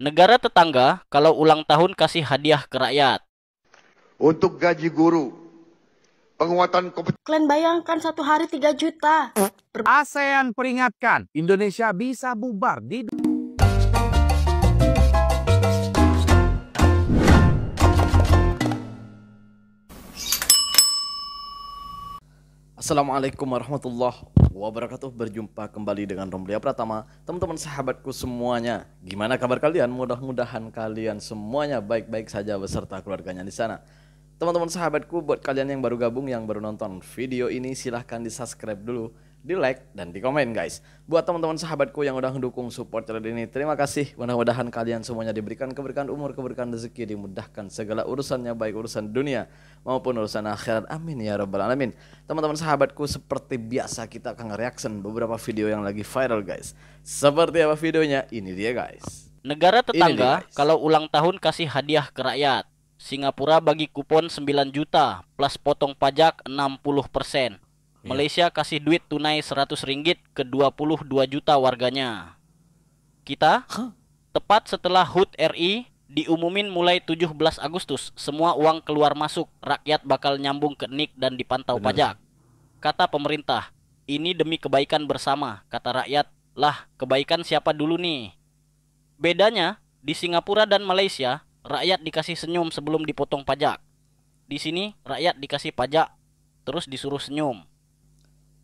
Negara tetangga kalau ulang tahun kasih hadiah ke rakyat. Untuk gaji guru, penguatan kompetensi. Kalian bayangkan satu hari 3 juta. ASEAN peringatkan, Indonesia bisa bubar di... Assalamualaikum warahmatullahi wabarakatuh. Berjumpa kembali dengan Romlia Pratama. Teman-teman sahabatku semuanya, gimana kabar kalian? Mudah-mudahan kalian semuanya baik-baik saja beserta keluarganya di sana. Teman-teman sahabatku, buat kalian yang baru gabung, yang baru nonton video ini, silahkan di subscribe dulu, di like dan di komen guys. Buat teman-teman sahabatku yang udah mendukung support channel ini, terima kasih. Mudah-mudahan kalian semuanya diberikan keberkahan umur, keberkahan rezeki, dimudahkan segala urusannya, baik urusan dunia maupun urusan akhirat, amin ya rabbal alamin. Teman-teman sahabatku, seperti biasa kita akan reaction beberapa video yang lagi viral guys. Seperti apa videonya? Ini dia guys. Negara tetangga guys. kalau ulang tahun kasih hadiah ke rakyat. Singapura bagi kupon 9 juta plus potong pajak 60%. Malaysia kasih duit tunai 100 ringgit ke 22 juta warganya. Kita tepat setelah HUT RI diumumin mulai 17 Agustus, semua uang keluar masuk rakyat bakal nyambung ke NIK dan dipantau pajak. Kata pemerintah, ini demi kebaikan bersama. Kata rakyat, lah kebaikan siapa dulu nih? Bedanya, di Singapura dan Malaysia, rakyat dikasih senyum sebelum dipotong pajak. Di sini rakyat dikasih pajak terus disuruh senyum.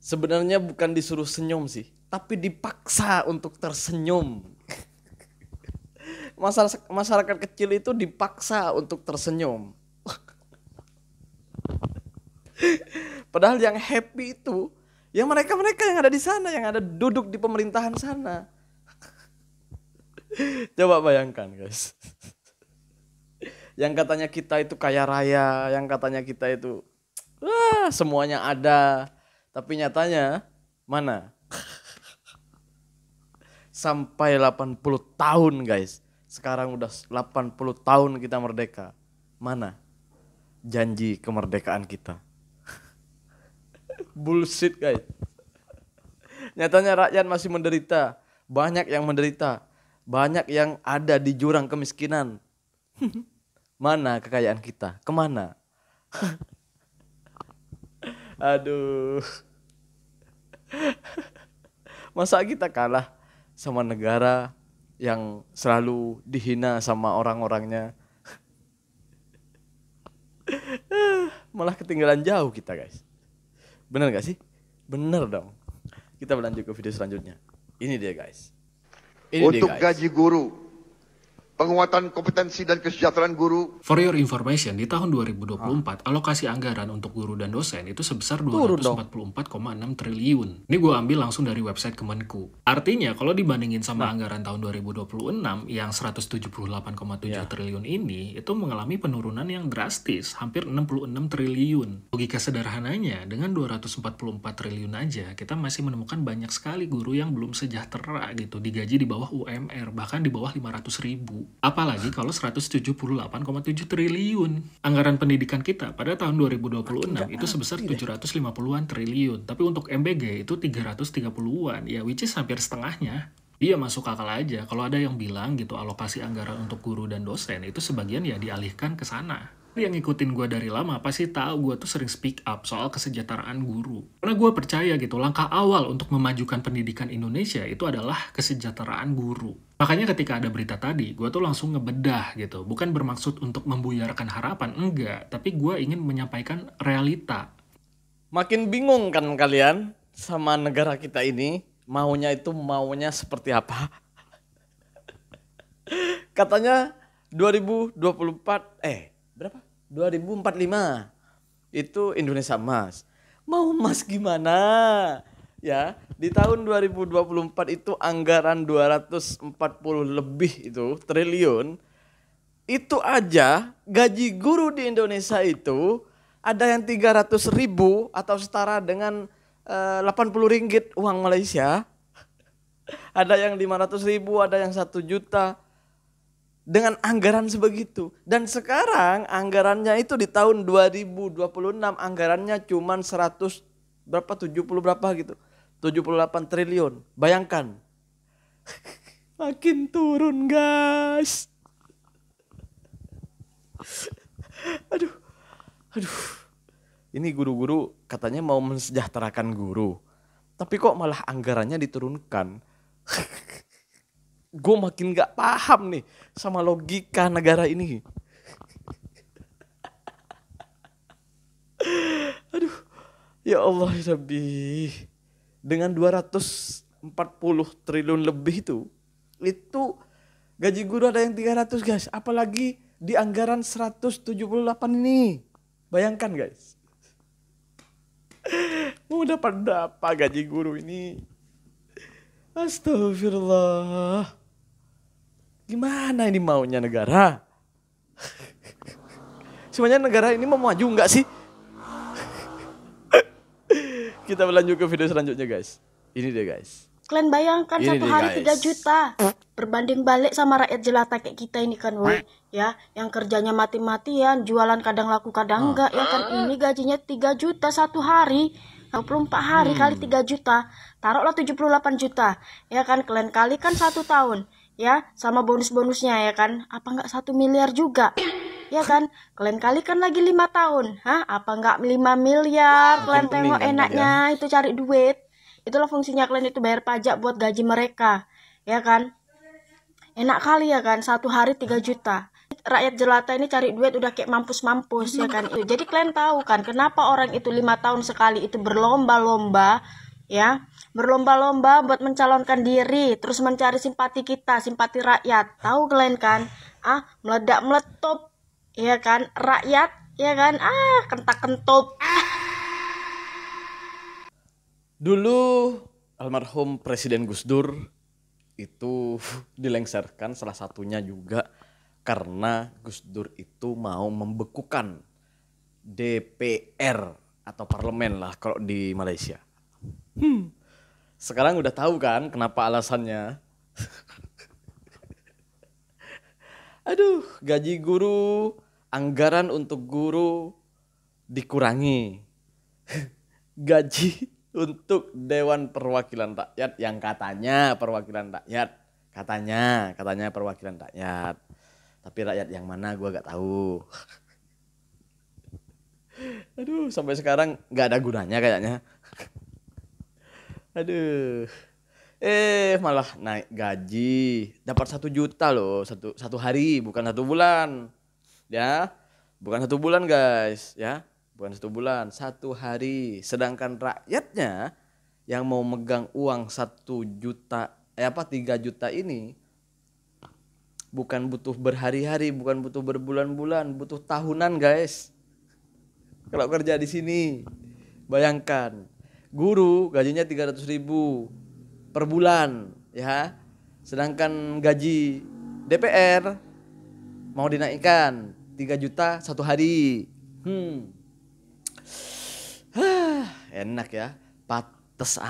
Sebenarnya bukan disuruh senyum sih, tapi dipaksa untuk tersenyum. Masyarakat kecil itu dipaksa untuk tersenyum. Padahal yang happy itu ya mereka-mereka yang ada di sana, yang ada duduk di pemerintahan sana. Coba bayangkan guys. Yang katanya kita itu kaya raya, yang katanya kita itu semuanya ada, tapi nyatanya mana? Sampai 80 tahun guys. Sekarang udah 80 tahun kita merdeka. Mana janji kemerdekaan kita? Bullshit guys. Nyatanya rakyat masih menderita. Banyak yang menderita. Banyak yang ada di jurang kemiskinan. Mana kekayaan kita? Kemana? Aduh. Masa kita kalah sama negara yang selalu dihina sama orang-orangnya? Malah ketinggalan jauh kita guys. Bener gak sih? Bener dong. Kita berlanjut ke video selanjutnya. Ini dia guys. Untuk gaji guru, penguatan kompetensi dan kesejahteraan guru. For your information, di tahun 2024, alokasi anggaran untuk guru dan dosen itu sebesar 244,6 triliun. Ini gue ambil langsung dari website Kemenku. Artinya, kalau dibandingin sama anggaran tahun 2026 yang 178,7 triliun ini, itu mengalami penurunan yang drastis, hampir 66 triliun. Logika sederhananya, dengan 244 triliun aja, kita masih menemukan banyak sekali guru yang belum sejahtera gitu, digaji di bawah UMR, bahkan di bawah 500 ribu. Apalagi kalau 178,7 triliun. Anggaran pendidikan kita pada tahun 2026 itu sebesar 750-an triliun. Tapi untuk MBG itu 330-an. Ya which is hampir setengahnya. Dia masuk akal aja kalau ada yang bilang gitu alokasi anggaran untuk guru dan dosen itu sebagian ya dialihkan ke sana. Yang ngikutin gue dari lama pasti tahu gue tuh sering speak up soal kesejahteraan guru. Karena gue percaya gitu langkah awal untuk memajukan pendidikan Indonesia itu adalah kesejahteraan guru. Makanya ketika ada berita tadi, gue tuh langsung ngebedah gitu. Bukan bermaksud untuk membuyarkan harapan, enggak. Tapi gue ingin menyampaikan realita. Makin bingung kan kalian sama negara kita ini? Maunya seperti apa? Katanya 2024, berapa? 2045 itu Indonesia emas. Mau emas gimana? Ya, di tahun 2024 itu anggaran 240 lebih itu triliun. Itu aja gaji guru di Indonesia itu ada yang 300 ribu atau setara dengan 80 ringgit uang Malaysia. Ada yang 500 ribu, ada yang 1 juta. Dengan anggaran sebegitu. Dan sekarang anggarannya itu di tahun 2026 anggarannya cuma 100 berapa 70 berapa gitu. 78 triliun. Bayangkan. makin turun guys. Aduh, aduh. Ini guru-guru katanya mau mensejahterakan guru, tapi kok malah anggarannya diturunkan. Gue makin gak paham nih sama logika negara ini. Aduh, ya Allah ya Rabbi. Dengan 240 triliun lebih itu gaji guru ada yang 300 guys. Apalagi di anggaran 178 ini. Bayangkan guys. Mau dapat berapa gaji guru ini? Astagfirullah. Gimana ini maunya negara? Sebenarnya negara ini mau maju nggak sih? Kita berlanjut ke video selanjutnya guys. Ini dia guys. Kalian bayangkan Ini satu nih, hari guys. 3 juta. Berbanding balik sama rakyat jelata kayak kita ini kan, woy. Ya, yang kerjanya mati-matian, jualan kadang laku kadang enggak, ya kan. Ini gajinya 3 juta satu hari. 24 hari kali 3 juta. Taruhlah 78 juta. Ya kan, kalian kalikan 1 tahun. Ya, sama bonus-bonusnya ya kan. Apa enggak 1 miliar juga? Ya kan, kalian kalikan lagi 5 tahun. Hah, apa enggak 5 miliar? Kalian tengok enaknya itu cari duit. Itulah fungsinya kalian itu bayar pajak buat gaji mereka. Ya kan? Enak kali ya kan, 1 hari 3 juta. Rakyat jelata ini cari duit udah kayak mampus-mampus ya kan. Jadi kalian tahu kan kenapa orang itu 5 tahun sekali itu berlomba-lomba ya. Berlomba-lomba buat mencalonkan diri, terus mencari simpati kita, simpati rakyat. Tahu kalian kan? Meledak-meletup ya kan, rakyat ya kan. Kentak-kentup. Dulu almarhum Presiden Gus Dur itu dilengsarkan salah satunya juga karena Gus Dur itu mau membekukan DPR atau parlemen lah kalau di Malaysia. Sekarang udah tahu kan kenapa alasannya. Aduh, gaji guru, anggaran untuk guru dikurangi. Gaji untuk Dewan Perwakilan Rakyat yang katanya perwakilan rakyat. Katanya perwakilan rakyat. Tapi rakyat yang mana gue gak tahu. Aduh, sampai sekarang gak ada gunanya kayaknya. Aduh. Malah naik gaji. Dapat 1 juta loh. Satu hari, bukan 1 bulan. Ya, bukan 1 bulan guys. Ya, bukan 1 bulan. 1 hari. Sedangkan rakyatnya yang mau megang uang 1 juta, 3 juta ini bukan butuh berhari-hari, bukan butuh berbulan-bulan, butuh tahunan guys. Kalau kerja di sini, bayangkan guru gajinya 300.000 per bulan, ya. Sedangkan gaji DPR mau dinaikkan 3 juta 1 hari. Enak ya. Pantas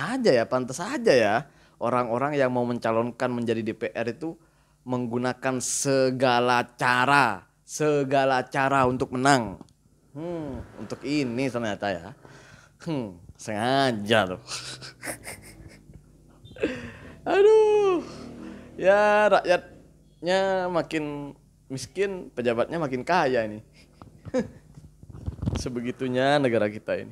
aja ya. Orang-orang yang mau mencalonkan menjadi DPR itu menggunakan segala cara untuk menang. Untuk ini ternyata ya. Sengaja tuh. Aduh. Ya rakyatnya makin miskin, pejabatnya makin kaya ini. Sebegitunya negara kita ini.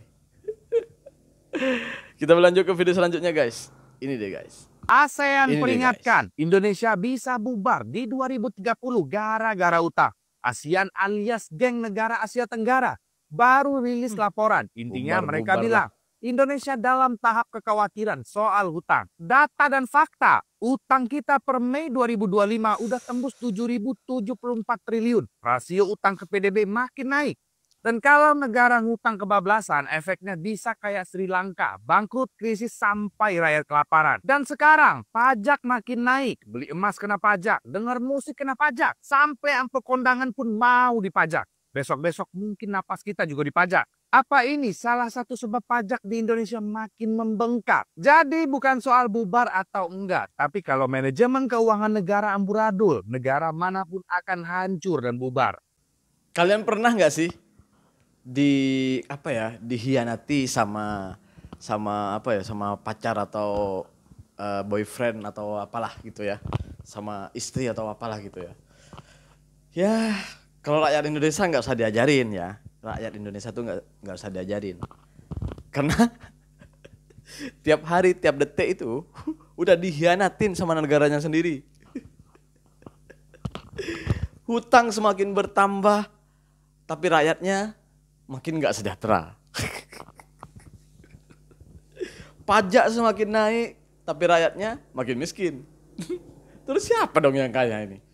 Kita berlanjut ke video selanjutnya guys. Ini deh guys. ASEAN Ini nih, peringatkan Indonesia bisa bubar di 2030 gara-gara utang. ASEAN alias geng negara Asia Tenggara baru rilis laporan. Intinya mereka bilang Indonesia dalam tahap kekhawatiran soal hutang. Data dan fakta, utang kita per Mei 2025 udah tembus 7.074 triliun. Rasio utang ke PDB makin naik. Dan kalau negara ngutang kebablasan, efeknya bisa kayak Sri Lanka, bangkrut, krisis, sampai rakyat kelaparan. Dan sekarang, pajak makin naik. Beli emas kena pajak, dengar musik kena pajak, sampai amplop kondangan pun mau dipajak. Besok-besok mungkin napas kita juga dipajak. Apa ini salah satu sebab pajak di Indonesia makin membengkak? Jadi bukan soal bubar atau enggak, tapi kalau manajemen keuangan negara amburadul, negara manapun akan hancur dan bubar. Kalian pernah nggak sih dihianati sama pacar atau boyfriend atau apalah gitu ya, sama istri atau apalah gitu ya. Ya, kalau rakyat Indonesia nggak usah diajarin ya. Rakyat Indonesia tuh nggak usah diajarin. Karena tiap hari, tiap detik itu udah dihianatin sama negaranya sendiri. Hutang semakin bertambah, tapi rakyatnya makin nggak sejahtera. Pajak semakin naik, tapi rakyatnya makin miskin. Terus siapa dong yang kaya ini?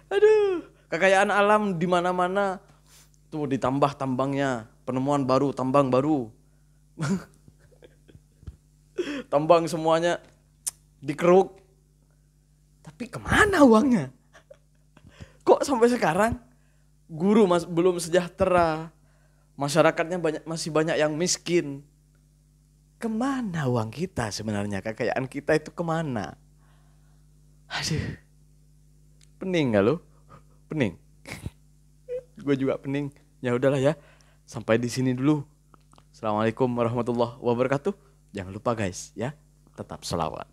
Aduh, kekayaan alam di mana-mana tuh ditambah tambangnya, penemuan baru, tambang baru. Tambang semuanya dikeruk. Tapi kemana uangnya? Kok sampai sekarang guru belum sejahtera, masyarakatnya masih banyak yang miskin. Kemana uang kita sebenarnya? Kekayaan kita itu kemana? Aduh, pening gak lo? Pening. Gue juga pening. Ya udahlah ya, sampai di sini dulu. Assalamualaikum warahmatullahi wabarakatuh. Jangan lupa guys ya, tetap selawat.